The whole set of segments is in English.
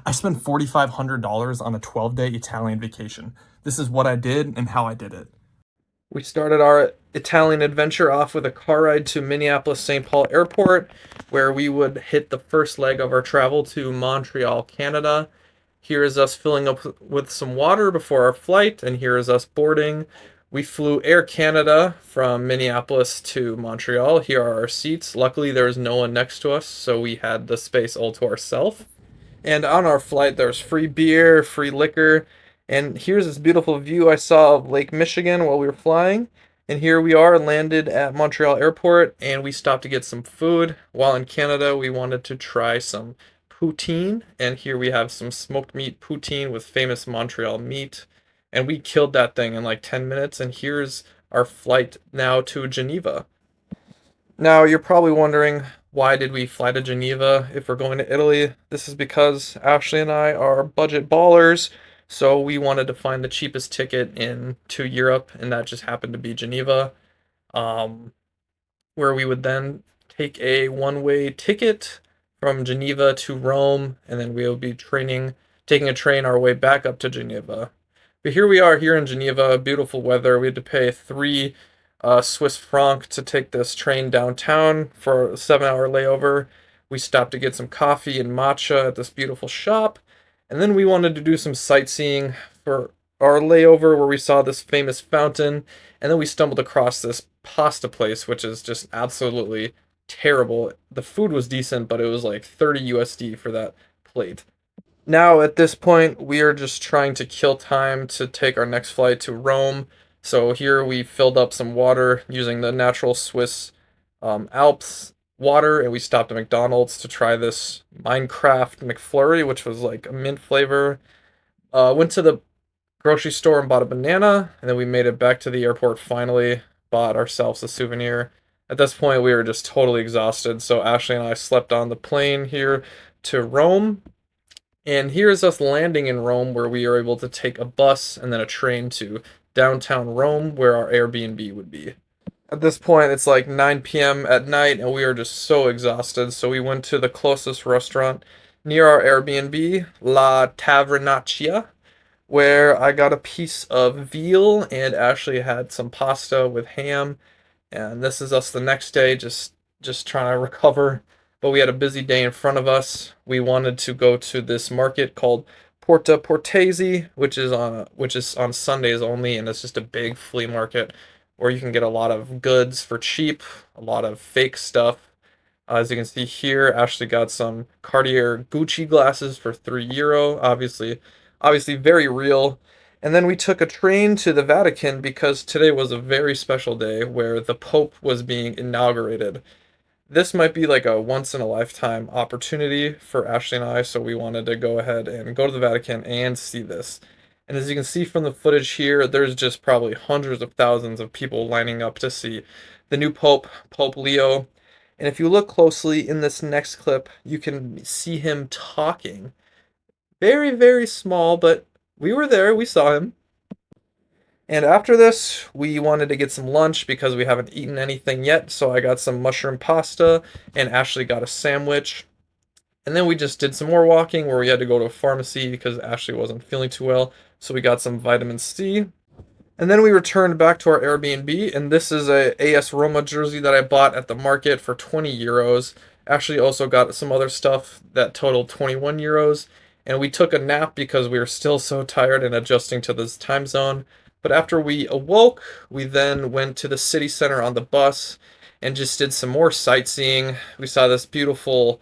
I spent $4,500 on a 12-day Italian vacation. This is what I did and how I did it. We started our Italian adventure off with a car ride to Minneapolis St. Paul Airport, where we would hit the first leg of our travel to Montreal, Canada. Here is us filling up with some water before our flight, and here is us boarding. We flew Air Canada from Minneapolis to Montreal. Here are our seats. Luckily, there was no one next to us, so we had the space all to ourselves. And on our flight, there's free beer, free liquor. And here's this beautiful view I saw of Lake Michigan while we were flying. And here we are, landed at Montreal Airport, and we stopped to get some food. While in Canada, we wanted to try some poutine. And here we have some smoked meat poutine with famous Montreal meat. And we killed that thing in like 10 minutes. And here's our flight now to Geneva. Now, you're probably wondering, why did we fly to Geneva if we're going to Italy? This is because Ashley and I are budget ballers, so we wanted to find the cheapest ticket in to Europe, and that just happened to be Geneva, um, where we would then take a one-way ticket from Geneva to Rome, and then we would be taking a train our way back up to Geneva. But here we are here in Geneva, beautiful weather. We had to pay three Swiss franc to take this train downtown for a 7 hour layover. We stopped to get some coffee and matcha at this beautiful shop. And then we wanted to do some sightseeing for our layover where we saw this famous fountain. And then we stumbled across this pasta place, which is just absolutely terrible. The food was decent, but it was like 30 USD for that plate. Now, at this point, we are just trying to kill time to take our next flight to Rome. So here we filled up some water using the natural Swiss Alps water, and we stopped at McDonald's to try this Minecraft McFlurry, which was like a mint flavor. Went to the grocery store and bought a banana, and then we made it back to the airport finally, bought ourselves a souvenir. At this point, we were just totally exhausted, so Ashley and I slept on the plane here to Rome. And here's us landing in Rome, where we are able to take a bus and then a train to downtown Rome, where our Airbnb would be. At this point, it's like 9 p.m. at night, and we are just so exhausted. So we went to the closest restaurant near our Airbnb, La Tavernaccia, where I got a piece of veal, and Ashley had some pasta with ham. And this is us the next day, just trying to recover. But we had a busy day in front of us. We wanted to go to this market called Porta Portesi, which is on Sundays only, and it's just a big flea market where you can get a lot of goods for cheap, a lot of fake stuff. As you can see here, Ashley got some Cartier Gucci glasses for €3, obviously very real. And then we took a train to the Vatican because today was a very special day where the Pope was being inaugurated. This might be like a once in a lifetime opportunity for Ashley and I, so we wanted to go ahead and go to the Vatican and see this. And as you can see from the footage here, there's just probably hundreds of thousands of people lining up to see the new Pope, Pope Leo. And if you look closely in this next clip, you can see him talking. Very, very small, but we were there, we saw him. And after this, we wanted to get some lunch because we haven't eaten anything yet. So I got some mushroom pasta, and Ashley got a sandwich. And then we just did some more walking where we had to go to a pharmacy because Ashley wasn't feeling too well. So we got some vitamin C. And then we returned back to our Airbnb, and this is a AS Roma jersey that I bought at the market for €20. Ashley also got some other stuff that totaled €21. And we took a nap because we were still so tired and adjusting to this time zone. But after we awoke, we then went to the city center on the bus and just did some more sightseeing. We saw this beautiful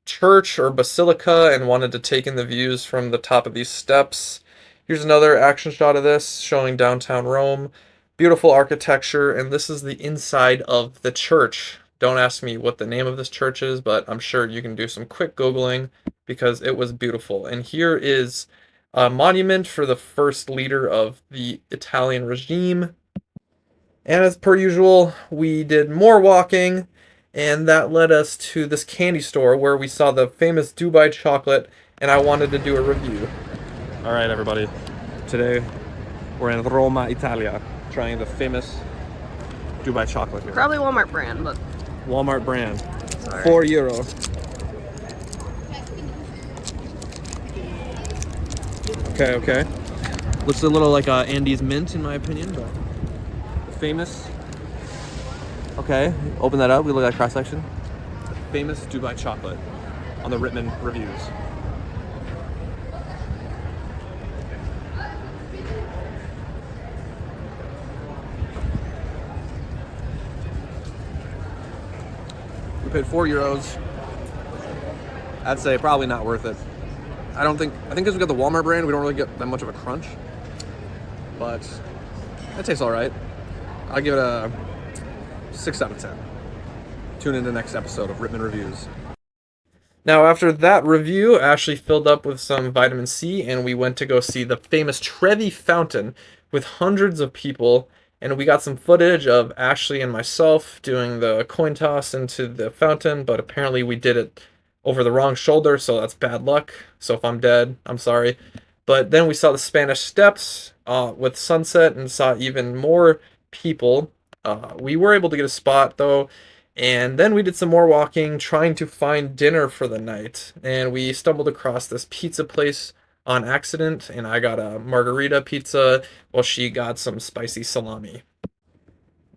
church or basilica and wanted to take in the views from the top of these steps. Here's another action shot of this showing downtown Rome. Beautiful architecture, and this is the inside of the church. Don't ask me what the name of this church is, but I'm sure you can do some quick Googling because it was beautiful. And here is a monument for the first leader of the Italian regime. And as per usual, we did more walking, and that led us to this candy store where we saw the famous Dubai chocolate, and I wanted to do a review. All right, everybody. Today we're in Roma, Italia, trying the famous Dubai chocolate here. Probably Walmart brand, but Walmart brand. sorry. €4. Okay, okay. Looks a little like Andy's mint in my opinion, but famous. Okay, open that up. We look at that cross section. Famous Dubai chocolate on the Rittman reviews. We paid €4. I'd say probably not worth it. I think because we got the Walmart brand, we don't really get that much of a crunch. But it tastes all right. I'll give it a 6 out of 10. Tune in to the next episode of Rittman Reviews. Now, after that review, Ashley filled up with some vitamin C, and we went to go see the famous Trevi Fountain with hundreds of people. And we got some footage of Ashley and myself doing the coin toss into the fountain, but apparently we did it over the wrong shoulder, so that's bad luck. So if I'm dead, I'm sorry. But then we saw the Spanish Steps with sunset and saw even more people. We were able to get a spot, though. And then we did some more walking, trying to find dinner for the night. And we stumbled across this pizza place on accident, and I got a margarita pizza while she got some spicy salami.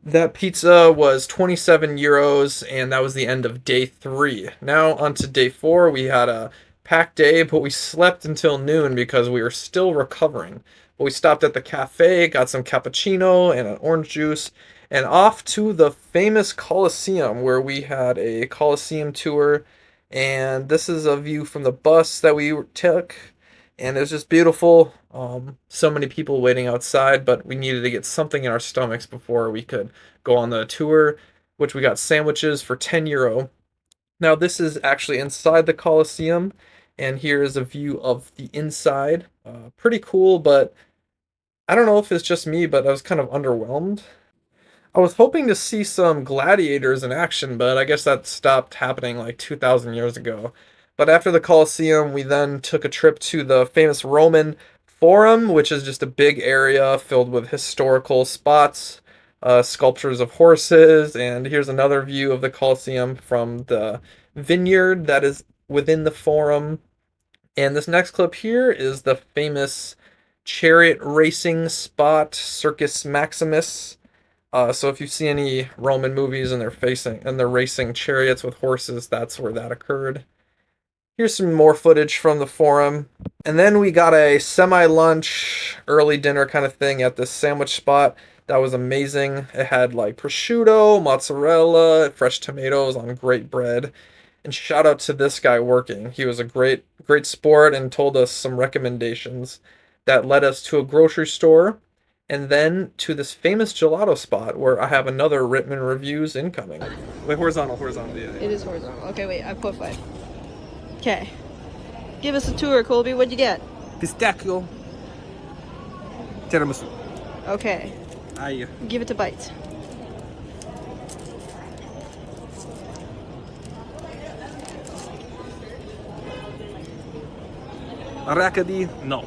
That pizza was 27 euros, and that was the end of day 3. Now, on to day 4. We had a packed day, but we slept until noon because we were still recovering. But we stopped at the cafe, got some cappuccino and an orange juice, and off to the famous Colosseum, where we had a Colosseum tour. And this is a view from the bus that we took, and it was just beautiful. So many people waiting outside, but we needed to get something in our stomachs before we could go on the tour, which we got sandwiches for €10. Now, this is actually inside the Colosseum, and here is a view of the inside. Pretty cool, but I don't know if it's just me, but I was kind of underwhelmed. I was hoping to see some gladiators in action, but I guess that stopped happening like 2,000 years ago. But after the Colosseum, we then took a trip to the famous Roman Forum, which is just a big area filled with historical spots, sculptures of horses, and here's another view of the Colosseum from the vineyard that is within the Forum. And this next clip here is the famous chariot racing spot, Circus Maximus. So if you see any Roman movies and they're racing chariots with horses, that's where that occurred. Here's some more footage from the Forum. And then we got a semi-lunch, early dinner kind of thing at this sandwich spot. That was amazing. It had like prosciutto, mozzarella, fresh tomatoes on great bread. And shout out to this guy working. He was a great sport and told us some recommendations that led us to a grocery store and then to this famous gelato spot where I have another Rittman Reviews incoming. Wait, horizontal, yeah. It is horizontal. Okay, wait, I put 5. Okay. Give us a tour, Colby. What'd you get? Pistachio. Tiramisu. Okay. Aye. Give it a bite. Arachidi, no.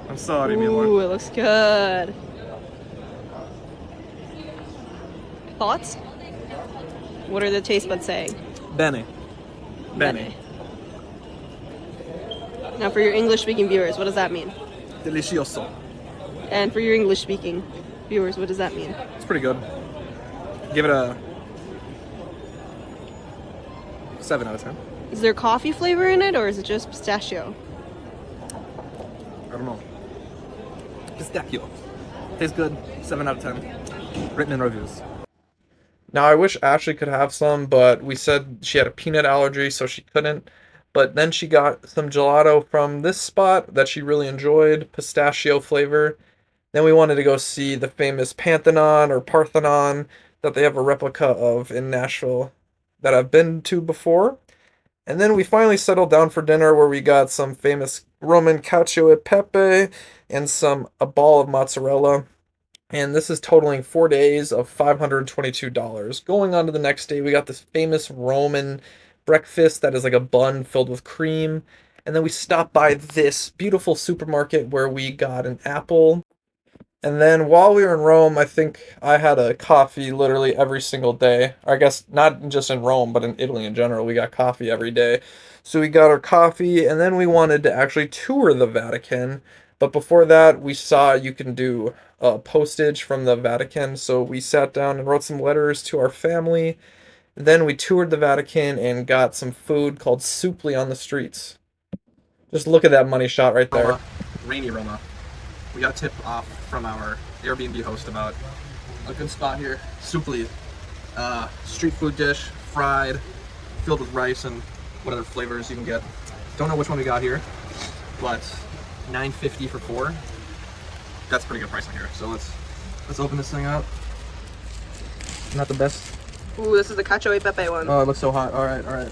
I'm sorry, Miller. Ooh, it looks good. Thoughts? What are the taste buds saying? Bene. Bene. Now, for your English-speaking viewers, what does that mean? Delicioso. And for your English-speaking viewers, what does that mean? It's pretty good. Give it a 7 out of 10. Is there coffee flavor in it, or is it just pistachio? I don't know. Pistachio. Tastes good. 7 out of 10. Rittman Reviews. Now, I wish Ashley could have some, but we said she had a peanut allergy, so she couldn't. But then she got some gelato from this spot that she really enjoyed, pistachio flavor. Then we wanted to go see the famous Pantheon or Parthenon that they have a replica of in Nashville that I've been to before. And then we finally settled down for dinner where we got some famous Roman cacio e pepe and a ball of mozzarella. And this is totaling 4 days of $522. Going on to the next day, we got this famous Roman breakfast that is like a bun filled with cream. And then we stopped by this beautiful supermarket where we got an apple And then while we were in Rome, I think I had a coffee literally every single day. Or I guess not just in Rome, but in Italy in general. We got coffee every day. So we got our coffee, and then we wanted to actually tour the Vatican. But before that, we saw you can do postage from the Vatican. So we sat down and wrote some letters to our family. Then we toured the Vatican and got some food called soupli on the streets. Just look at that money shot right there. Roma, rainy Roma. We got a tip off from our Airbnb host about a good spot here. Soupli, street food dish, fried, filled with rice and what other flavors you can get. Don't know which one we got here, but $9.50 for 4. That's pretty good pricing here. So let's open this thing up. Not the best. Ooh, this is the cacio e pepe one. Oh, it looks so hot. All right.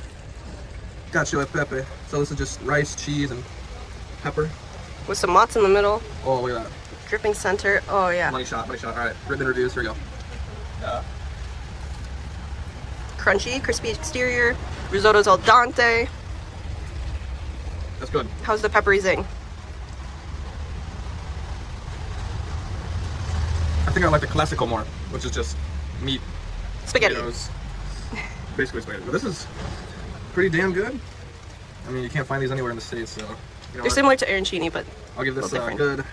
Cacio e pepe. So this is just rice, cheese, and pepper. With some mozz in the middle. Oh, look at that. Dripping center. Oh, yeah. Money shot. All right, written reviews. Here we go. Crunchy, crispy exterior. Risotto's al dente. That's good. How's the peppery zing? I think I like the classical more, which is just meat, Spaghetti. potatoes, basically spaghetti. But this is pretty damn good. I mean, you can't find these anywhere in the States, so you know They're what? similar to arancini, but I'll give this a different. good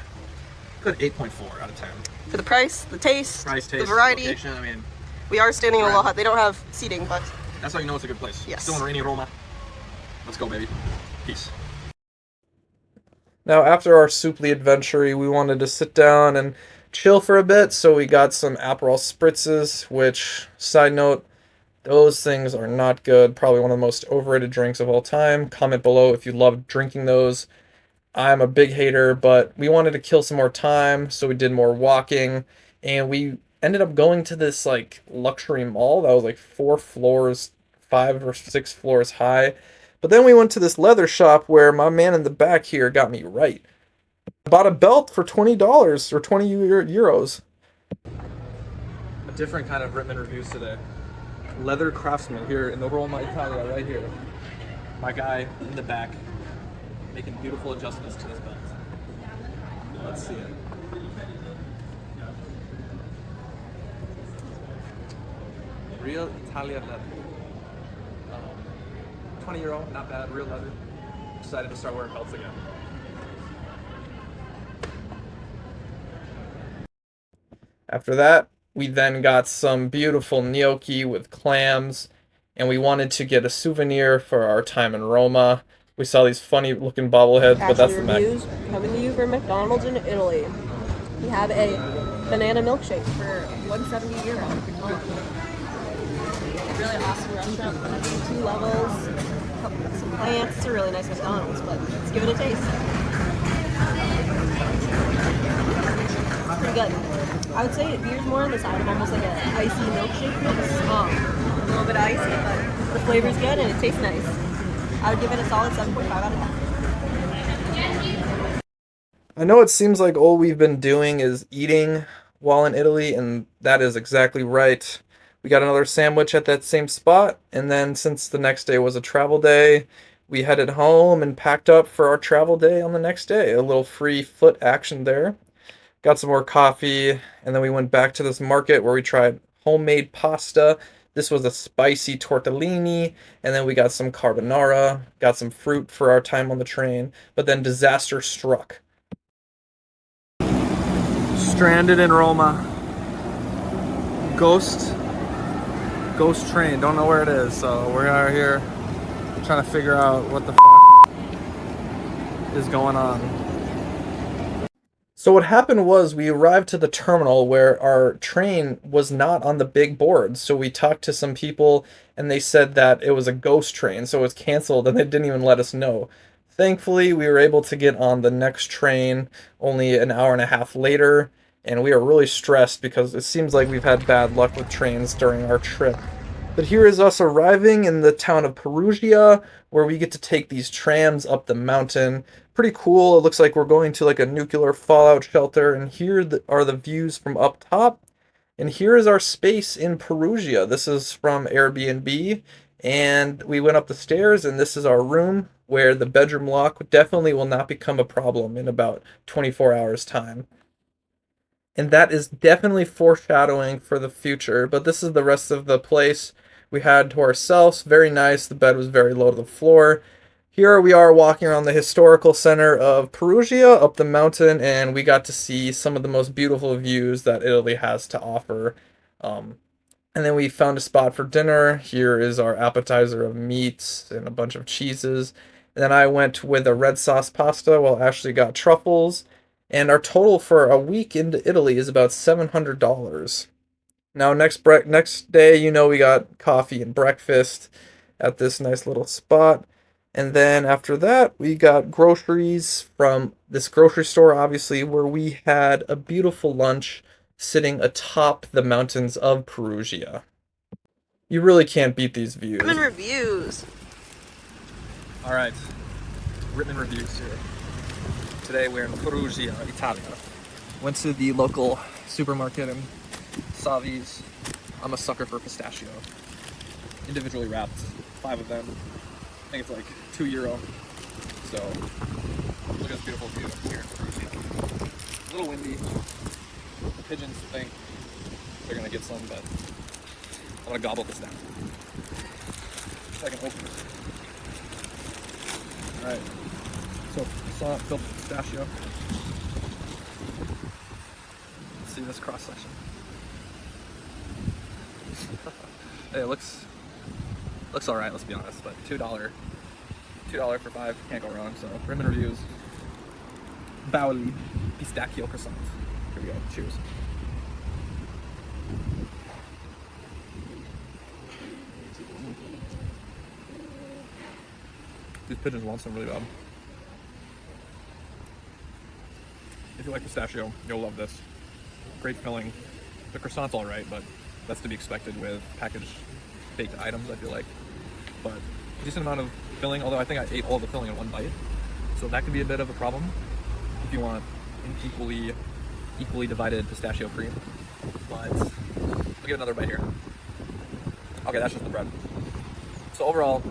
8.4 out of 10. for the price, the taste, Price, the taste, variety. location. I mean, We are standing in a Brand. little hut. They don't have seating, but that's how you know it's a good place. Yes. Still in rainy Roma. Let's go, baby. Peace. Now, after our soupli adventure, we wanted to sit down and chill for a bit, so we got some Aperol spritzes, which, side note, those things are not good. Probably one of the most overrated drinks of all time. Comment below if you love drinking those. I'm a big hater, but we wanted to kill some more time, so we did more walking, and we ended up going to this like luxury mall that was like 4 floors, 5 or 6 floors high. But then we went to this leather shop where my man in the back here got me right. I bought a belt for $20 or 20 euros. A different kind of written reviews today. Leather craftsman here in the Roma, Italia, right here. My guy in the back making beautiful adjustments to this belt. Let's see it. Real Italian leather. 20 euro, not bad, real leather. Decided to start wearing belts again. After that, we then got some beautiful gnocchi with clams, and we wanted to get a souvenir for our time in Roma. We saw these funny looking bobbleheads, but that's the Mac. reviews coming to you from McDonald's in Italy. We have a banana milkshake for €170. Really awesome restaurant. 2 levels, some plants. It's a really nice McDonald's, but let's give it a taste. It's pretty good. I would say it veers more on the side of almost like an icy milkshake mix. A little bit icy, but the flavor's good and it tastes nice. I would give it a solid 7.5 out of 10. I know it seems like all we've been doing is eating while in Italy, and that is exactly right. We got another sandwich at that same spot, and then since the next day was a travel day, we headed home and packed up for our travel day on the next day. A little free foot action there. Got some more coffee, and then we went back to this market where we tried homemade pasta. This was a spicy tortellini, and then we got some carbonara, got some fruit for our time on the train, but then disaster struck. Stranded in Roma. Ghost train. Don't know where it is, so we're out here trying to figure out what the is going on. So what happened was we arrived to the terminal where our train was not on the big board. So we talked to some people and they said that it was a ghost train, so it was canceled and they didn't even let us know. Thankfully, we were able to get on the next train only an hour and a half later, and we are really stressed because it seems like we've had bad luck with trains during our trip. But here is us arriving in the town of Perugia, where we get to take these trams up the mountain. Pretty cool. It looks like we're going to like a nuclear fallout shelter, and here are the views from up top. And here is our space in Perugia. This is from Airbnb, and we went up the stairs, and this is our room where the bedroom lock definitely will not become a problem in about 24 hours time. And that is definitely foreshadowing for the future. But this is the rest of the place we had to ourselves. Very nice. The bed was very low to the floor. Here we are walking around the historical center of Perugia up the mountain, and we got to see some of the most beautiful views that Italy has to offer. Um, and then we found a spot for dinner. Here is our appetizer of meats and a bunch of cheeses. And then I went with a red sauce pasta while Ashley got truffles. And our total for a week into Italy is about $700. Now next day, we got coffee and breakfast at this nice little spot. And then after that, we got groceries from this grocery store, obviously, where we had a beautiful lunch sitting atop the mountains of Perugia. You really can't beat these views. Ramen reviews. All right, Rittman reviews here. Today we're in Perugia, Italia. Went to the local supermarket and saw these. I'm a sucker for pistachio. Individually wrapped, 5 of them. I think it's like €2. So look at this beautiful view here in Perugia. A little windy. The pigeons think they're gonna get some, but I'm gonna gobble this down. So I can open it. Alright. So saw it filled with pistachio. Let's see this cross section. Hey, it looks alright, let's be honest, but $2 for 5, can't go wrong. So Rittman reviews. Bauli pistachio croissant. Here we go. Cheers. These pigeons want some really bad. If you like pistachio, you'll love this. Great filling. The croissant's alright, but that's to be expected with packaged baked items, I feel like. But a decent amount of filling, although I think I ate all the filling in one bite. So that could be a bit of a problem if you want an equally divided pistachio cream. But I'll give another bite here. Okay, that's just the bread. So overall,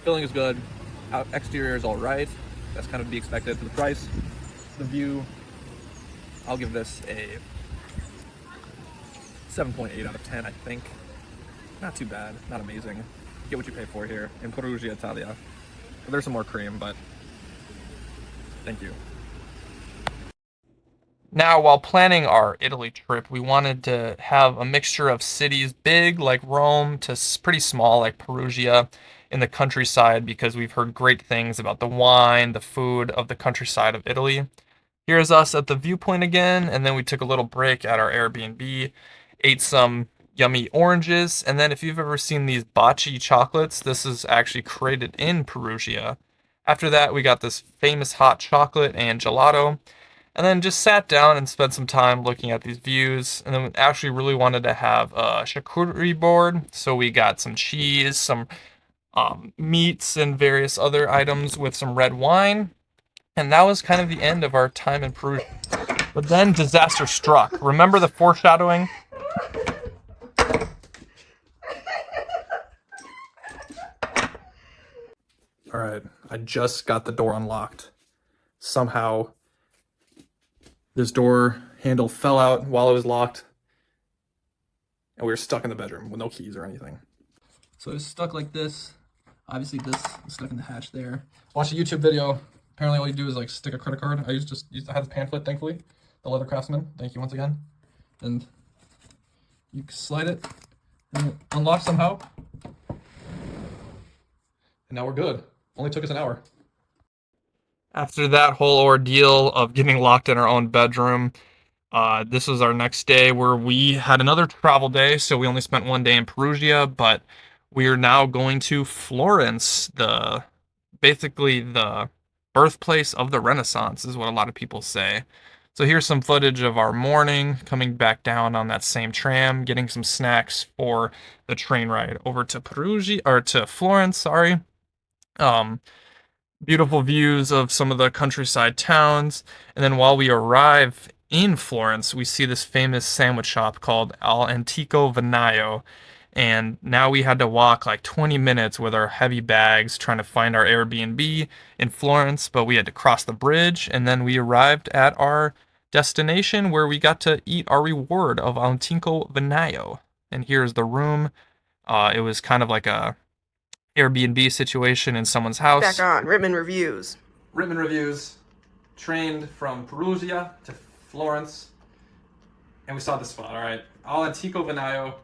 filling is good. Exterior is alright. That's kind of to be expected for the price. The view, I'll give this a 7.8 out of 10, I think. Not too bad, not amazing. Get what you pay for here in Perugia, Italia. Well, there's some more cream, but thank you. Now, while planning our Italy trip, we wanted to have a mixture of cities big like Rome to pretty small like Perugia in the countryside, because we've heard great things about the wine, the food of the countryside of Italy. Here's us at the viewpoint again, and then we took a little break at our Airbnb, ate some yummy oranges, and then if you've ever seen these bocce chocolates, this is actually created in Perugia. After that, we got this famous hot chocolate and gelato, and then just sat down and spent some time looking at these views. And then we actually really wanted to have a charcuterie board, so we got some cheese, some meats, and various other items with some red wine. And that was kind of the end of our time in Peru. But then disaster struck. Remember the foreshadowing? All right, I just got the door unlocked. Somehow, this door handle fell out while it was locked, and we were stuck in the bedroom with no keys or anything. So it's stuck like this. Obviously, this is stuck in the hatch there. Watch a YouTube video. Apparently, all you do is like stick a credit card. I had this pamphlet, thankfully. The Leather Craftsman. Thank you once again. And you slide it, and it unlocks somehow. And now we're good. Only took us an hour. After that whole ordeal of getting locked in our own bedroom, this was our next day where we had another travel day. So we only spent one day in Perugia, but we are now going to Florence, basically the birthplace of the Renaissance, is what a lot of people say. So here's some footage of our morning, coming back down on that same tram, getting some snacks for the train ride over to Perugia, or to Florence, sorry. Beautiful views of some of the countryside towns. And then while we arrive in Florence, we see this famous sandwich shop called Al Antico Vinaio. And now we had to walk like 20 minutes with our heavy bags trying to find our Airbnb in Florence, but we had to cross the bridge, and then we arrived at our destination where we got to eat our reward of Antico Vinayo. And here's the room. It was kind of like a Airbnb situation in someone's house. Back on Rittman Reviews. Rittman Reviews, trained from Perugia to Florence, and we saw this spot, all right? Al Antico Vinayo,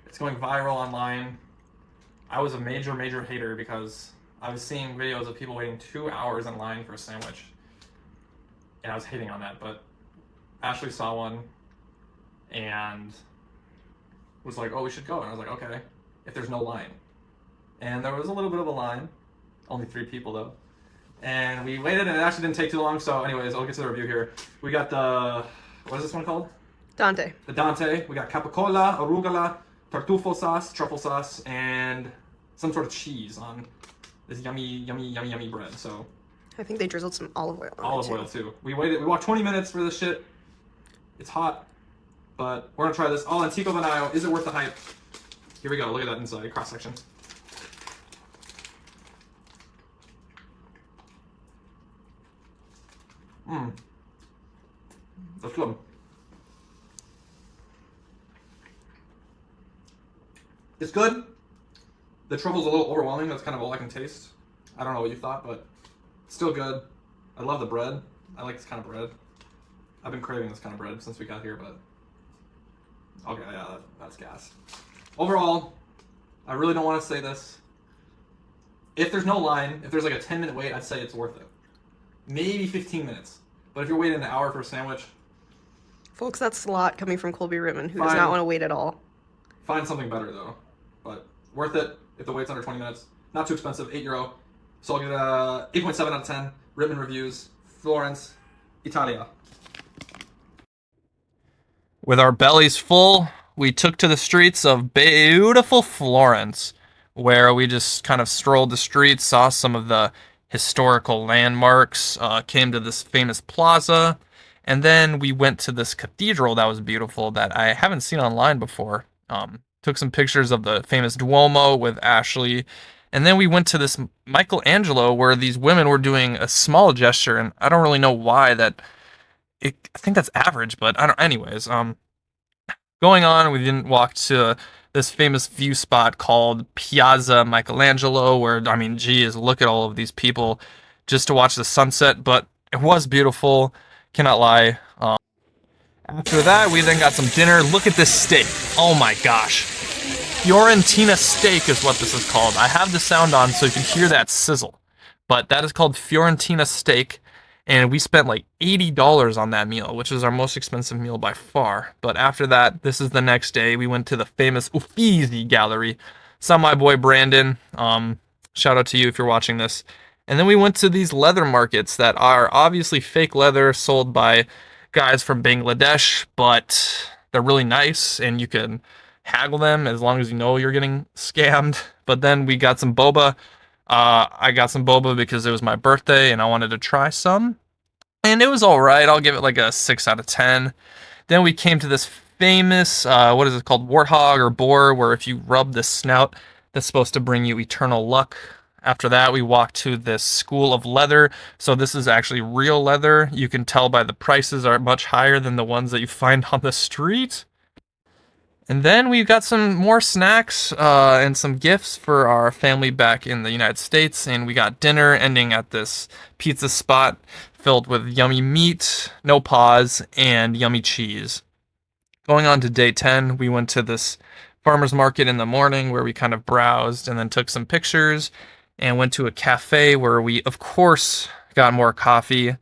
it's going viral online. I was a major hater because I was seeing videos of people waiting 2 hours in line for a sandwich, and I was hating on that, but Ashley saw one and was like, oh, we should go, and I was like, okay, if there's no line. And there was a little bit of a line, only 3 people though. And we waited, and it actually didn't take too long. So, anyways, I'll get to the review here. We got the, what is this one called? Dante. The Dante. We got capicola, arugula, tartufo sauce, truffle sauce, and some sort of cheese on this yummy bread. So, I think they drizzled some olive oil on olive it too. oil too. We walked 20 minutes for this shit. It's hot, but we're gonna try this. Al Antico Vinayo. Is it worth the hype? Here we go. Look at that inside cross section. That's good. It's good. The truffle's a little overwhelming. That's kind of all I can taste. I don't know what you thought, but it's still good. I love the bread. I like this kind of bread. I've been craving this kind of bread since we got here, but okay, yeah, that's gas. Overall, I really don't want to say this. If there's no line, if there's like a 10-minute wait, I'd say it's worth it. Maybe 15 minutes. But if you're waiting an hour for a sandwich, Folks, that's a lot coming from Colby Rittman, who Fine. does not want to wait at all. find something better though. But worth it if the wait's under 20 minutes. Not too expensive, €8. So I'll give it a 8.7 out of 10. Rittman Reviews, Florence, Italia. With our bellies full, we took to the streets of beautiful Florence, where we just kind of strolled the streets, saw some of the historical landmarks, came to this famous plaza, and then we went to this cathedral that was beautiful that I haven't seen online before. Took some pictures of the famous Duomo with Ashley, and then we went to this Michelangelo where these women were doing a small gesture, and I don't really know why that. I think that's average, but I don't. Anyways, going on, we didn't walk to this famous view spot called Piazza Michelangelo, where, I mean, geez, look at all of these people just to watch the sunset, but it was beautiful, cannot lie. After that, we then got some dinner. Look at this steak. Oh my gosh. Fiorentina steak is what this is called. I have the sound on so you can hear that sizzle, but that is called Fiorentina steak. And we spent like $80 on that meal, which is our most expensive meal by far. But after that, this is the next day. We went to the famous Uffizi Gallery. Saw my boy Brandon. Shout out to you if you're watching this. And then we went to these leather markets that are obviously fake leather sold by guys from Bangladesh, but they're really nice and you can haggle them as long as you know you're getting scammed. But then we got some boba. I got some boba because it was my birthday and I wanted to try some. And it was alright. I'll give it like a 6 out of 10. Then we came to this famous, what is it called? Warthog or boar, where if you rub the snout, that's supposed to bring you eternal luck. After that, we walked to this school of leather. So this is actually real leather. You can tell by the prices are much higher than the ones that you find on the street. And then we got some more snacks and some gifts for our family back in the United States. And we got dinner ending at this pizza spot filled with yummy meat, no pause, and yummy cheese. Going on to day 10, we went to this farmer's market in the morning where we kind of browsed and then took some pictures and went to a cafe where we, of course, got more coffee.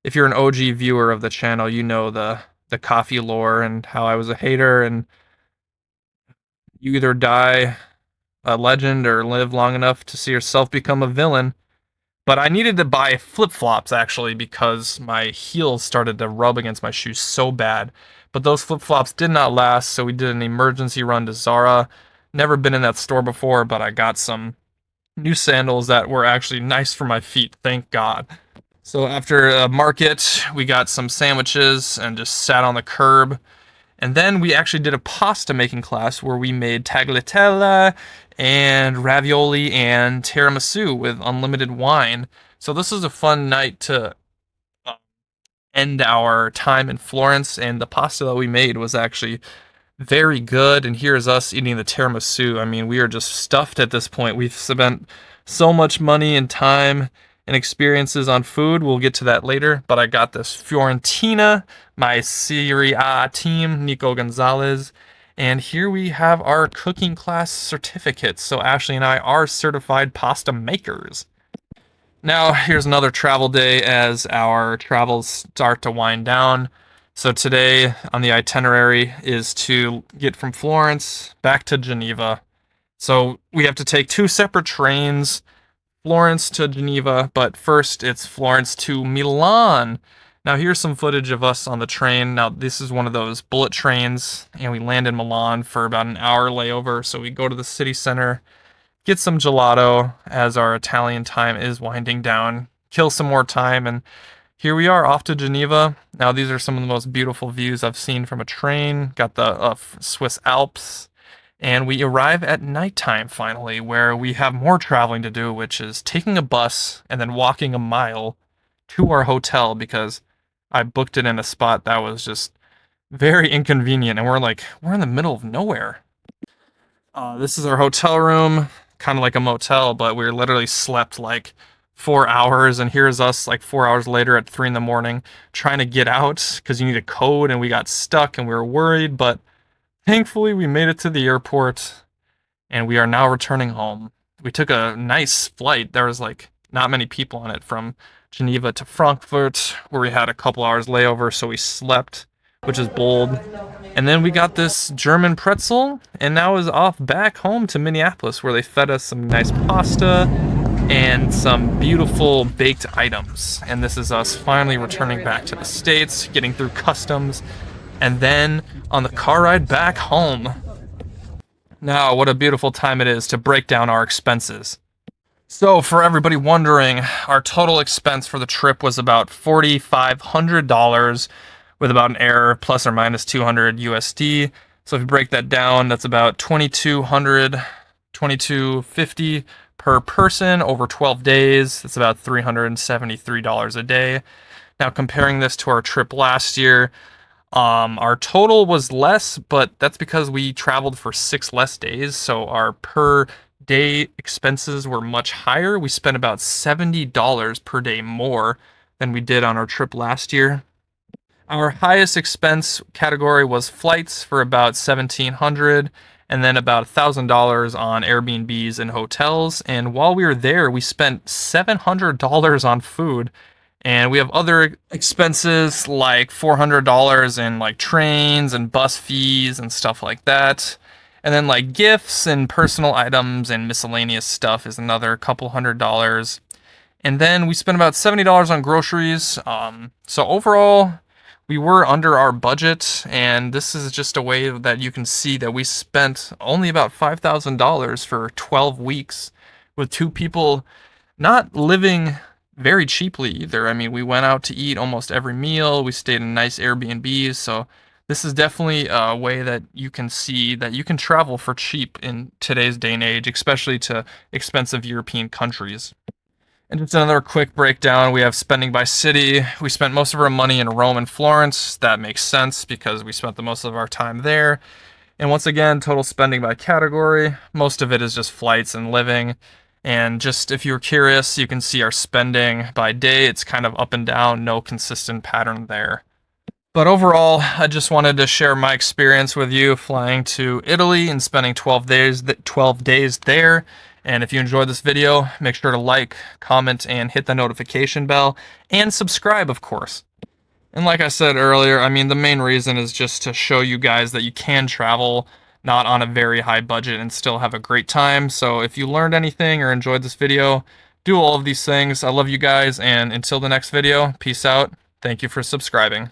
If you're an OG viewer of the channel, you know the coffee lore and how I was a hater and you either die a legend or live long enough to see yourself become a villain. But I needed to buy flip-flops, actually, because my heels started to rub against my shoes so bad. But those flip-flops did not last, so we did an emergency run to Zara. Never been in that store before, but I got some new sandals that were actually nice for my feet, thank God. So after a market, we got some sandwiches and just sat on the curb. And then we actually did a pasta making class where we made tagliatelle and ravioli and tiramisu with unlimited wine. So this was a fun night to end our time in Florence, and the pasta that we made was actually very good. And here's us eating the tiramisu. I mean, we are just stuffed at this point. We've spent so much money and time and experiences on food. We'll get to that later, but I got this Fiorentina, my Serie A team, Nico Gonzalez, and here we have our cooking class certificates. So Ashley and I are certified pasta makers. Now, here's another travel day as our travels start to wind down. So today on the itinerary is to get from Florence back to Geneva. So we have to take 2 separate trains, Florence to Geneva, but first it's Florence to Milan. Now here's some footage of us on the train. Now this is one of those bullet trains, and we land in Milan for about an hour layover. So we go to the city center, get some gelato as our Italian time is winding down, kill some more time, and here we are off to Geneva. Now these are some of the most beautiful views I've seen from a train. Got the Swiss Alps. And we arrive at nighttime finally, where we have more traveling to do, which is taking a bus and then walking a mile to our hotel because I booked it in a spot that was just very inconvenient. And we're in the middle of nowhere. This is our hotel room, kind of like a motel, but we literally slept like 4 hours. And here's us like 4 hours later at 3 in the morning trying to get out because you need a code, and we got stuck and we were worried, but thankfully, we made it to the airport, and we are now returning home. We took a nice flight. There was like not many people on it from Geneva to Frankfurt, where we had a couple hours layover, so we slept, which is bold. And then we got this German pretzel, and now is off back home to Minneapolis, where they fed us some nice pasta and some beautiful baked items. And this is us finally returning back to the States, getting through customs, and then on the car ride back home. Now, what a beautiful time it is to break down our expenses. So, for everybody wondering, our total expense for the trip was about $4,500 with about an error plus or minus 200 USD. So if you break that down, that's about $2,200, $2,250 per person over 12 days. That's about $373 a day. Now, comparing this to our trip last year, our total was less, but that's because we traveled for 6 less days, so our per day expenses were much higher. We spent about $70 per day more than we did on our trip last year. Our highest expense category was flights for about $1,700, and then about $1,000 on Airbnbs and hotels. And while we were there, we spent $700 on food. And we have other expenses like $400 in like trains and bus fees and stuff like that. And then like gifts and personal items and miscellaneous stuff is another couple $100. And then we spent about $70 on groceries. So overall, we were under our budget. And this is just a way that you can see that we spent only about $5,000 for 12 weeks with 2 people not living very cheaply either. I mean, we went out to eat almost every meal. We stayed in nice Airbnbs. So this is definitely a way that you can see that you can travel for cheap in today's day and age, especially to expensive European countries. And just another quick breakdown, we have spending by city. We spent most of our money in Rome and Florence. That makes sense because we spent the most of our time there. And once again, total spending by category. Most of it is just flights and living. And just if you're curious, you can see our spending by day. It's kind of up and down, no consistent pattern there. But overall, I just wanted to share my experience with you flying to Italy and spending 12 days there. And if you enjoyed this video, make sure to like, comment, and hit the notification bell. And subscribe, of course. And like I said earlier, I mean, the main reason is just to show you guys that you can travel not on a very high budget and still have a great time. So if you learned anything or enjoyed this video, do all of these things. I love you guys, and until the next video, peace out. Thank you for subscribing.